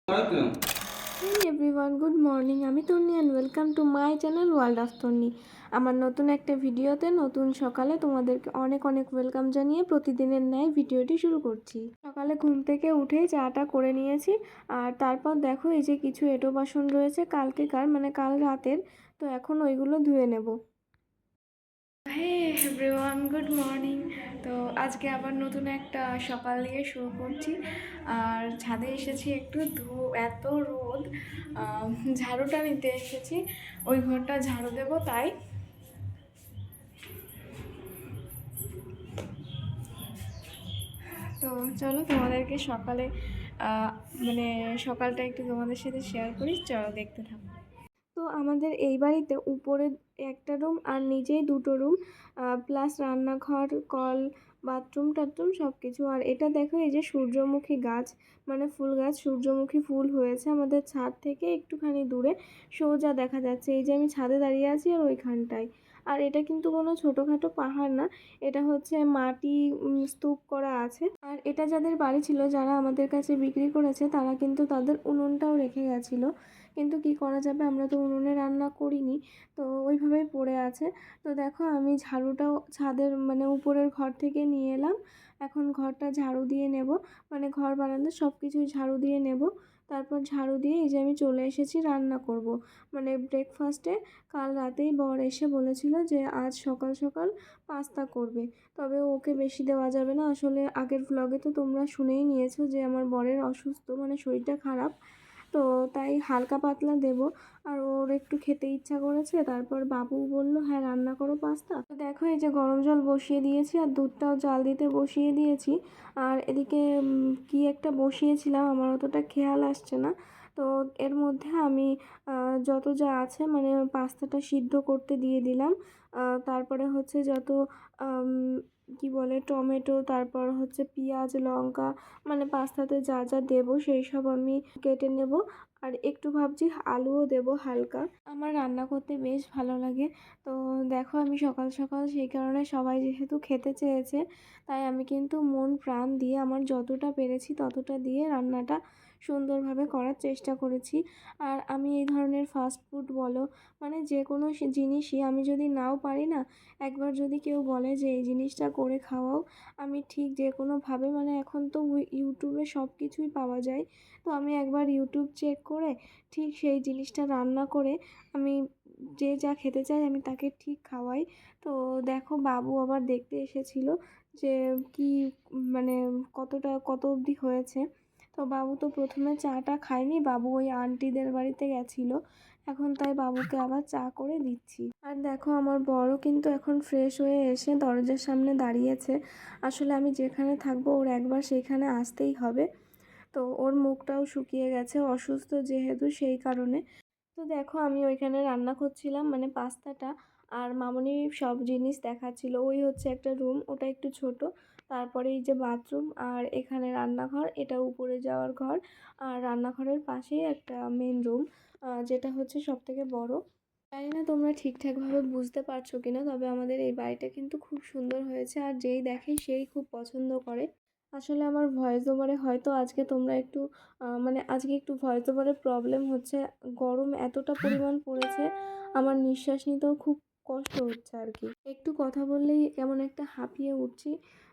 হেই everyone, good morning. আমি Tonni and welcome to my channel world of Tonni. আমার নতুন একটা ভিডিওতে নতুন সকালে তোমাদেরকে অনেক অনেক ওয়েলকাম জানিয়ে প্রতিদিনের ন্যায় ভিডিওটি শুরু করছি। সকালে ঘুম থেকে উঠেই চাটা করে নিয়েছি, আর তারপর দেখো এই যে কিছু এঁটো বাসন রয়েছে কালকেকার, মানে কাল রাতের, তো এখন ওইগুলো ধুয়ে নেব। Hey everyone, good morning. তো আজকে আবার নতুন একটা সকাল দিয়ে শুরু করছি, আর ছাদে এসেছি একটু এত রোদ, ঝাড়ুটা নিতে এসেছি, ওই ঘরটা ঝাড়ু দেবো তাই। তো চলো তোমাদেরকে সকালে মানে সকালটা একটু তোমাদের সাথে শেয়ার করি, চলো দেখতে থাকো। তো আমাদের এই বাড়িতে উপরে একটা রুম আর নিচেই দুটো রুম, প্লাস রান্নাঘর, কল, বাথরুম টাথরুম সব কিছু। আর এটা দেখো এই যে সূর্যমুখী গাছ, মানে ফুল গাছ, সূর্যমুখী ফুল হয়েছে আমাদের ছাদ থেকে একটুখানি দূরে, সোজা দেখা যাচ্ছে। এই যে আমি ছাদে দাঁড়িয়ে আছি আর ওইখানটায়। আর এটা কিন্তু কোনো ছোটোখাটো পাহাড় না, এটা হচ্ছে মাটি স্তূপ করা আছে। আর এটা যাদের বাড়ি ছিল, যারা আমাদের কাছে বিক্রি করেছে, তারা কিন্তু তাদের উনুনটাও রেখে গেছিলো, কিন্তু কি করা যাবে, আমরা তো উনুনে রান্না করিনি, তো ওইভাবেই পড়ে আছে। তো দেখো আমি ঝাড়ুটাও ছাদের মানে উপরের ঘর থেকে নিয়ে এলাম, এখন ঘরটা ঝাড়ু দিয়ে নেব, মানে ঘর বারান্দা সব কিছুই ঝাড়ু দিয়ে নেব। তারপর ঝাড়ু দিয়ে এই যে আমি চলে এসেছি রান্না করব, মানে ব্রেকফাস্টে। কাল রাতেই বর এসে বলেছিল যে আজ সকাল সকাল পাস্তা করবে, তবে ওকে বেশি দেওয়া যাবে না। আসলে আগের ভ্লগে তো তোমরা শুনেই নিয়েছো যে আমার বরের অসুস্থ, মানে শরীরটা খারাপ, তো তাই হালকা পাতলা দেব। আর ওর একটু খেতে ইচ্ছা করেছে, তারপর বাবু বলল হ্যাঁ রান্না করো পাস্তা। তো দেখো এই যে গরম জল বসিয়ে দিয়েছি আর দুধটাও জাল দিতে বসিয়ে দিয়েছি। আর এদিকে কি একটা বসিয়েছিলাম, আমার অতটা খেয়াল আসছে না। তো এর মধ্যে আমি যত যা আছে মানে পাস্তাটা সিদ্ধ করতে দিয়ে দিলাম। তারপরে হচ্ছে যত আম, কি বলে টমেটো, তারপর হচ্ছে পেঁয়াজ, লঙ্কা, মানে পাস্তাতে যা যা দেবো সেই সব আমি কেটে নেব। আর একটু ভাবছি আলুও দেব হালকা। আমার রান্না করতে বেশ ভালো লাগে। তো দেখো আমি সকাল সকাল সেই কারণে সবাই যেহেতু খেতে চেয়েছে, তাই আমি কিন্তু মন প্রাণ দিয়ে আমার যতটা পেরেছি ততটা দিয়ে রান্নাটা সুন্দরভাবে করার চেষ্টা করেছি। আর আমি এই ধরনের ফাস্ট ফুড বলো, মানে যে কোনো জিনিসই আমি যদি নাও পারি না, একবার যদি কেউ বলে যে এই জিনিসটা করে খাওয়াও, আমি ঠিক যে কোনোভাবে, মানে এখন তো ইউটিউবে সব কিছুই পাওয়া যায়, তো আমি একবার ইউটিউব চেক করে ঠিক সেই জিনিসটা রান্না করে আমি যে যা খেতে চাই আমি তাকে ঠিক খাওয়াই। তো দেখো বাবু আবার দেখতে এসেছিলো যে কি মানে কত অবধি হয়েছে। তো বাবু তো প্রথমে চাটা খায়নি, বাবু ওই আন্টিদের বাড়িতে গেছিলো, এখন তাই বাবুকে আবার চা করে দিচ্ছি। আর দেখো আমার বড় কিন্তু এখন ফ্রেশ হয়ে এসে দরজার সামনে দাঁড়িয়েছে। আসলে আমি যেখানে থাকবো ওর একবার সেখানে আসতেই হবে, তো ওর মুখটাও শুকিয়ে গেছে, অসুস্থ যেহেতু সেই কারণে। তো দেখো আমি ওইখানে রান্না করছিলাম মানে পাস্তাটা, আর মামনি সব জিনিস দেখাচ্ছিল। ওই হচ্ছে একটা রুম, ওটা একটু ছোট, তারপরে এই যে বাথরুম, আর এখানে রান্নাঘর, এটা উপরে যাওয়ার ঘর, আর রান্নাঘরের পাশেই একটা মেন রুম, যেটা হচ্ছে সব থেকে বড়। জানি না তোমরা ঠিকঠাকভাবে বুঝতে পারছো কিনা, তবে আমাদের এই বাড়িটা কিন্তু খুব সুন্দর হয়েছে, আর যেই দেখে সেই খুব পছন্দ করে। আসলে আমার ভয়েস ওভারে হয়তো আজকে তোমরা একটু মানে আজকে একটু ভয়েস ওভারে প্রবলেম হচ্ছে, গরম এতটা পরিমাণ পড়েছে, আমার নিঃশ্বাস নিতেও খুব কষ্ট হচ্ছে আর কি, একটু কথা বললেই কেমন একটা হাঁপিয়ে উঠছি।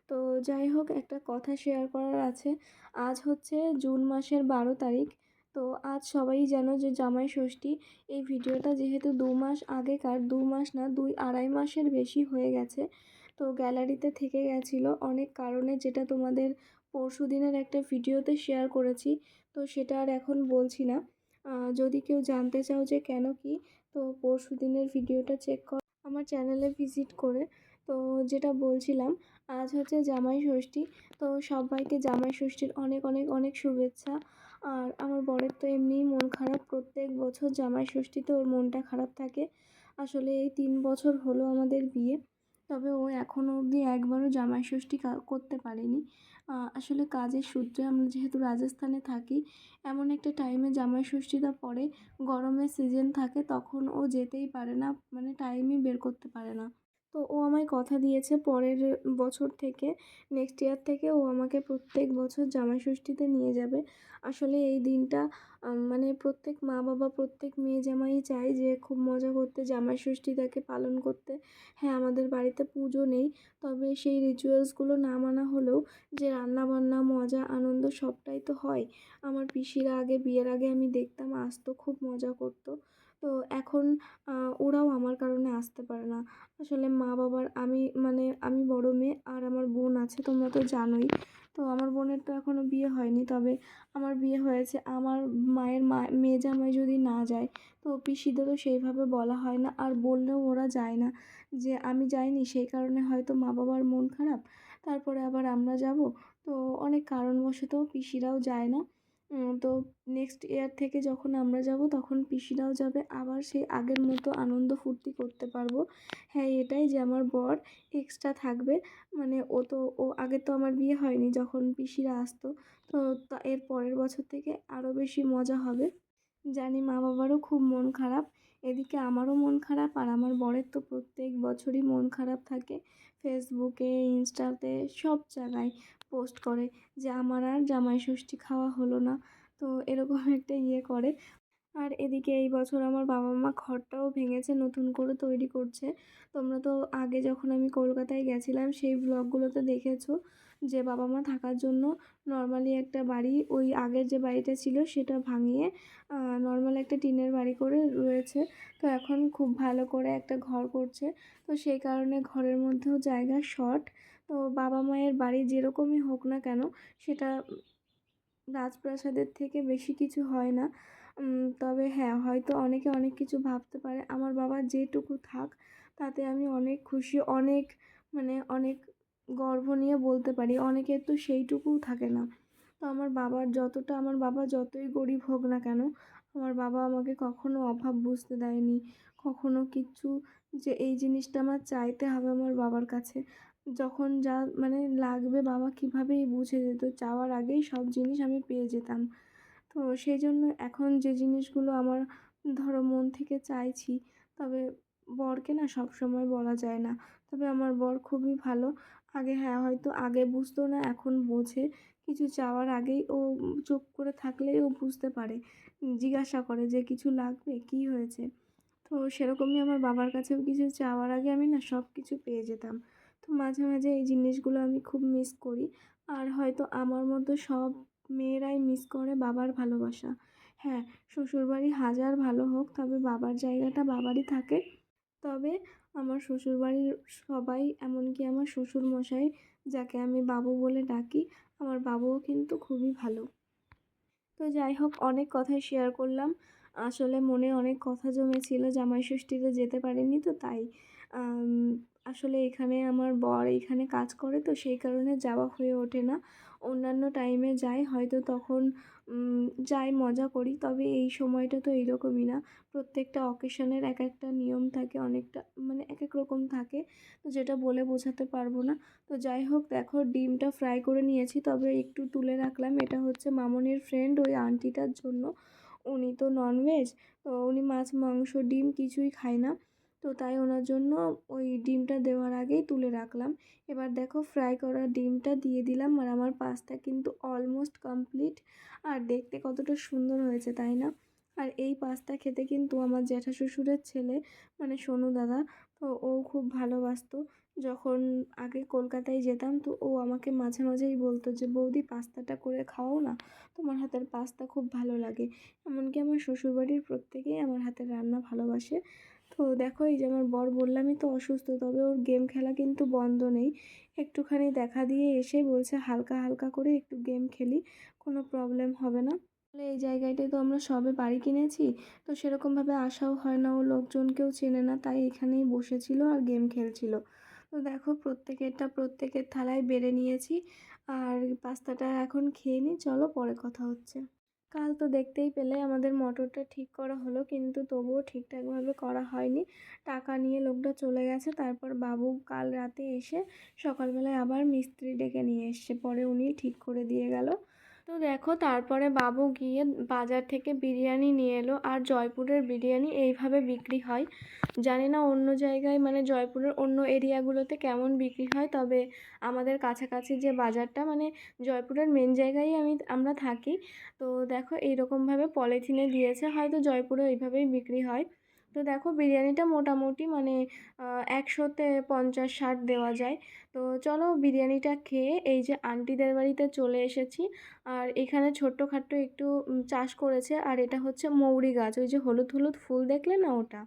তো যাই হোক, একটা কথা শেয়ার করার আছে। আজ হচ্ছে জুন মাসের 12 তারিখ। তো আজ সবাই জানো যে জামাই ষষ্ঠী। এই ভিডিওটা যেহেতু 2 মাস আগেকার, 2 মাস না 2-2.5 মাসের বেশি হয়ে গেছে, তো গ্যালারিতে থেকে গেছিলো অনেক কারণে, যেটা তোমাদের পরশু দিনের একটা ভিডিওতে শেয়ার করেছি, তো সেটা আর এখন বলছি না। যদি কেউ জানতে চাও যে কেন কি, তো পরশু দিনের ভিডিওটা চেক কর আমার চ্যানেলে ভিজিট করে। তো যেটা বলছিলাম, আজ হচ্ছে জামাই ষষ্ঠী, তো সবাইকে জামাই ষষ্ঠীর অনেক অনেক অনেক শুভেচ্ছা। আর আমার বরের তো এমনিই মন খারাপ, প্রত্যেক বছর জামাই ষষ্ঠীতে ওর মনটা খারাপ থাকে। আসলে এই 3 বছর হলো আমাদের বিয়ে, তবে ও এখনও অবধি একবারও জামাই ষষ্ঠী করতে পারেনি। আসলে কাজের সূত্রে আমরা যেহেতু রাজস্থানে থাকি, এমন একটা টাইমে জামাই ষষ্ঠীটা পড়ে, গরমের সিজন থাকে, তখন ও যেতেই পারে না, মানে টাইমই বের করতে পারে না। তো ও আমায় কথা দিয়েছে পরের বছর থেকে, নেক্সট ইয়ার থেকে ও আমাকে প্রত্যেক বছর জামাই ষষ্ঠীতে নিয়ে যাবে। আসলে এই দিনটা মানে প্রত্যেক মা বাবা, প্রত্যেক মেয়ে জামাই চায় যে খুব মজা করতে, জামাই ষষ্ঠীটাকে পালন করতে। হ্যাঁ, আমাদের বাড়িতে পুজো নেই, তবে সেই রিচুয়ালসগুলো না মানা হলেও যে রান্নাবান্না, মজা, আনন্দ সবটাই তো হয়। আমার পিসিরা আগে, বিয়ের আগে আমি দেখতাম আসতো, খুব মজা করতো। তো এখন ওরাও আমার কারণে আসতে পারে না। আসলে মা বাবার, আমি বড় মেয়ে আর আমার বোন আছে, তোমরা তো জানোই। তো আমার বোনের তো এখনও বিয়ে হয়নি, তবে আমার বিয়ে হয়েছে। আমার মায়ের মেয়ে জামাই যদি না যায়, তো পিসিদেরও সেইভাবে বলা হয় না, আর বললেও ওরা যায় না। যে আমি যাইনি সেই কারণে হয়তো মা বাবার মন খারাপ, তারপরে আবার আমরা যাব। তো অনেক কারণবশত পিসিরাও যায় না। তো নেক্সট ইয়ার থেকে যখন আমরা যাব তখন পিসিরাও যাবে, আবার সেই আগের মতো আনন্দ ফুর্তি করতে পারবো। হ্যাঁ, এটাই যে আমার বর এক্সট্রা থাকবে। মানে ও আগে তো আমার বিয়ে হয়নি যখন পিসিরা আসতো। তো এর পরের বছর থেকে আরও বেশি মজা হবে। জানি মা বাবারও খুব মন খারাপ, এদিকে আমারও মন খারাপ, আর আমার বরের তো প্রত্যেক বছরই মন খারাপ থাকে। ফেসবুকে, ইনস্টাতে সব জায়গায় পোস্ট করে যে আমার আর জামাই ষষ্ঠী খাওয়া হলো না। তো এরকম একটা ইয়ে করে। আর এদিকে এই বছর আমার বাবা মা ঘরটাও ভেঙেছে, নতুন করে তৈরি করছে। তোমরা তো আগে যখন আমি কলকাতায় গেছিলাম সেই ব্লগগুলোতে দেখেছো যে বাবা মা থাকার জন্য নর্মালি একটা বাড়ি, ওই আগের যে বাড়িটা ছিল সেটা ভাঙিয়ে নর্মাল একটা টিনের বাড়ি করে রয়েছে। তো এখন খুব ভালো করে একটা ঘর করছে। তো সেই কারণে ঘরের মধ্যেও জায়গা শর্ট। তো বাবা মায়ের বাড়ি যেরকমই হোক না কেন, সেটা রাজপ্রাসাদের থেকে বেশি কিছু হয় না। তবে হ্যাঁ, হয়তো অনেকে অনেক কিছু ভাবতে পারে। আমার বাবা যেটুকু থাক তাতে আমি অনেক খুশি, অনেক অনেক গর্ব নিয়ে বলতে পারি। অনেকের তো সেইটুকুও থাকে না। তো আমার বাবা যতই গরিব হোক না কেন, আমার বাবা আমাকে কখনো অভাব বুঝতে দেয়নি। কখনো কিচ্ছু যে এই জিনিসটা আমার চাইতে হবে আমার বাবার কাছে। যখন যা লাগবে বাবা কীভাবেই বুঝে যেত, চাওয়ার আগেই সব জিনিস আমি পেয়ে যেতাম। তো সেই জন্য এখন যে জিনিসগুলো আমার ধরো মন থেকে চাইছি, তবে বরকে না সবসময় বলা যায় না। তবে আমার বর খুবই ভালো। হ্যাঁ, হয়তো আগে বুঝতো না, এখন বোঝে। কিছু চাওয়ার আগেই ও চুপ করে থাকলেই ও বুঝতে পারে। জিজ্ঞাসা করে যে কিছু লাগবে, কী হয়েছে? তো সেরকমই আমার বাবার কাছেও কিছু চাওয়ার আগে আমি না সব কিছু পেয়ে যেতাম। তো মাঝে মাঝে এই জিনিসগুলো আমি খুব মিস করি। আর হয়তো আমার মতো সব মেয়েরাই মিস করে বাবার ভালোবাসা। হ্যাঁ, শ্বশুরবাড়ি হাজার ভালো হোক, তবে বাবার জায়গাটা বাবারই থাকে। তবে আমার শ্বশুরবাড়ির সবাই, এমনকি আমার শ্বশুরমশাই, যাকে আমি বাবু বলে ডাকি, আমার বাবুও কিন্তু খুবই ভালো। তো যাই হোক, অনেক কথাই শেয়ার করলাম। আসলে মনে অনেক কথা জমেছিল, জামাই ষষ্ঠীতে যেতে পারিনি তো তাই। আম আসলে এখানে আমার বর এইখানে কাজ করে, তো সেই কারণে যাওয়া হয়ে ওঠে না। অন্যান্য টাইমে যাই, হয়তো তখন যাই, মজা করি। তবে এই সময়টা তো এইরকমই না। প্রত্যেকটা অকেশনের এক একটা নিয়ম থাকে, অনেকটা এক এক রকম থাকে। তো যেটা বলে বোঝাতে পারবো না। তো যাই হোক, দেখো ডিমটা ফ্রাই করে নিয়েছি, তবে একটু তুলে রাখলাম। এটা হচ্ছে মামনির ফ্রেন্ড, ওই আন্টিটার জন্য। উনি তো ননভেজ, তো উনি মাছ, মাংস, ডিম কিছুই খায় না। তো তাই ওনার জন্য ওই ডিমটা দেওয়ার আগেই তুলে রাখলাম। এবার দেখো ফ্রাই করা ডিমটা দিয়ে দিলাম, আর আমার পাস্তা কিন্তু অলমোস্ট কমপ্লিট। আর দেখতে কতটা সুন্দর হয়েছে, তাই না? আর এই পাস্তা খেতে কিন্তু আমার জ্যাঠাশ্বশুরের ছেলে, সোনু দাদা, তো ও খুব ভালোবাসতো। যখন আগে কলকাতায় যেতাম, তো ও আমাকে মাঝে মাঝেই বলতো যে বৌদি পাস্তাটা করে খাওয়াও না, তোমার হাতের পাস্তা খুব ভালো লাগে। এমনকি আমার শ্বশুরবাড়ির প্রত্যেকেই আমার হাতের রান্না ভালোবাসে। তো দেখো, এই যে আমার বর বললামই তো অসুস্থ, তবে ওর গেম খেলা কিন্তু বন্ধ নেই। একটুখানি দেখা দিয়ে এসে বলছে হালকা হালকা করে একটু গেম খেলি, কোনো প্রবলেম হবে না। এই জায়গাটায় তো আমরা সবে বাড়ি কিনেছি, তো সেরকমভাবে আসাও হয় না, ও লোকজনকেও চেনে না, তাই এখানেই বসেছিল আর গেম খেলছিল। তো দেখো প্রত্যেকের থালায় বেড়ে নিয়েছি, আর পাস্তাটা এখন খেয়ে নিই। চলো, পরে কথা হচ্ছে। কাল তো দেখতেই পেলে আমাদের মোটরটা ঠিক করা হলো, কিন্তু তবুও ঠিকঠাকভাবে করা হয়নি। টাকা নিয়ে লোকটা চলে গেছে, তারপর বাবু কাল রাতে এসে সকালবেলায় আবার মিস্ত্রি ডেকে নিয়ে এসছে, পরে উনি ঠিক করে দিয়ে গেল। তো দেখো তারপরে বাবু গিয়ে বাজার থেকে বিরিয়ানি নিয়ে এলো। আর জয়পুরের বিরিয়ানি এইভাবে বিক্রি হয়, জানি না অন্য জায়গায় মানে জয়পুরের অন্য এরিয়াগুলোতে কেমন বিক্রি হয়, তবে আমাদের কাছাকাছি যে বাজারটা মানে জয়পুরের মেন জায়গায় আমরা থাকি। তো দেখো এইরকমভাবে পলিথিনে দিয়েছে, হয়তো জয়পুরে এইভাবেই বিক্রি হয়। তো দেখো বিরিয়ানিটা মোটামুটি মানে 100-তে 50-60 দেওয়া যায়। তো চলো বিরিয়ানিটা খেয়ে এই যে আন্টিদের বাড়িতে চলে এসেছি। আর এখানে ছোট্টখাট্টো একটু চাষ করেছে, আর এটা হচ্ছে মৌরি গাছ, ওই যে হলুদ হলুদ ফুল দেখলে না, ওটা।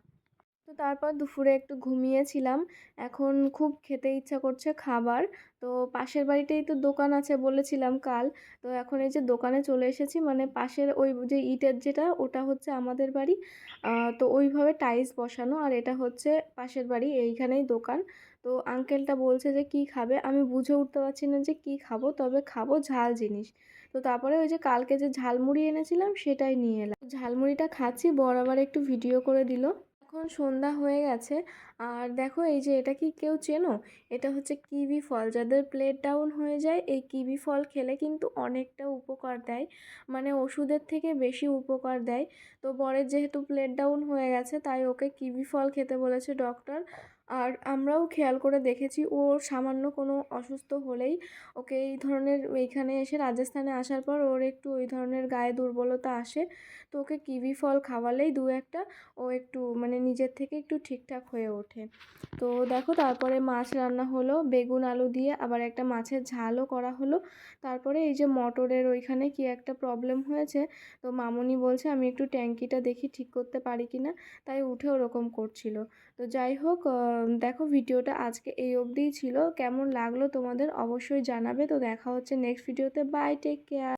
তো তারপর দুপুরে একটু ঘুমিয়েছিলাম, এখন খুব খেতে ইচ্ছা করছে খাবার। তো পাশের বাড়িতেই তো দোকান আছে বলেছিলাম কাল, তো এখন এই যে দোকানে চলে এসেছি, মানে পাশের ওই যে ইটের যেটা ওটা হচ্ছে আমাদের বাড়ি। তো ওইভাবে টাইলস বসানো, আর এটা হচ্ছে পাশের বাড়ি, এইখানেই দোকান। তো আঙ্কেলটা বলছে যে কি খাবে, আমি বুঝে উঠতে পারছি না যে কি খাবো, তবে খাবো ঝাল জিনিস। তো তারপরে ওই যে কালকে যে ঝালমুড়ি এনেছিলাম সেটাই নিয়ে এলাম, ঝালমুড়িটা খাচ্ছি, বর আবার একটু ভিডিও করে দিল। এখন সন্ধ্যা হয়ে গেছে। আর দেখো এই যে এটা কি কেউ চেনো? এটা হচ্ছে কিউই ফল, যাদের প্লেট ডাউন হয়ে যায় এই কিউই ফল খেলে কিন্তু অনেকটা উপকার দেয়, মানে ওষুধের থেকে বেশি উপকার দেয়। তো বরের যেহেতু প্লেট ডাউন হয়ে গেছে তাই ওকে কিউই ফল খেতে বলেছে ডক্টর। আর আমরাও খেয়াল করে দেখেছি, ওর সামান্য কোনো অসুস্থ হলেই ওকে এই ধরনের, এইখানে এসে রাজস্থানে আসার পর ওর একটু ওই ধরনের গায়ে দুর্বলতা আসে, তো ওকে কিউই ফল খাওয়ালেই দু একটা ও একটু মানে নিজের থেকে একটু ঠিকঠাক হয়ে ওঠে। তো দেখো তারপরে মাছ রান্না হলো বেগুন আলু দিয়ে, আবার একটা মাছের ঝালও করা হলো। তারপরে এই যে মটরের ওইখানে কি একটা প্রবলেম হয়েছে, তো মামুনি বলছে আমি একটু ট্যাঙ্কিটা দেখি ঠিক করতে পারি কি না, তাই উঠে ওরকম করছিল। তো যাই হোক, দেখো ভিডিওটা আজকে এই অবধিই ছিল, কেমন লাগলো তোমাদের অবশ্যই জানাবে। তো দেখা হচ্ছে নেক্সট ভিডিওতে, বাই, টেক কেয়ার।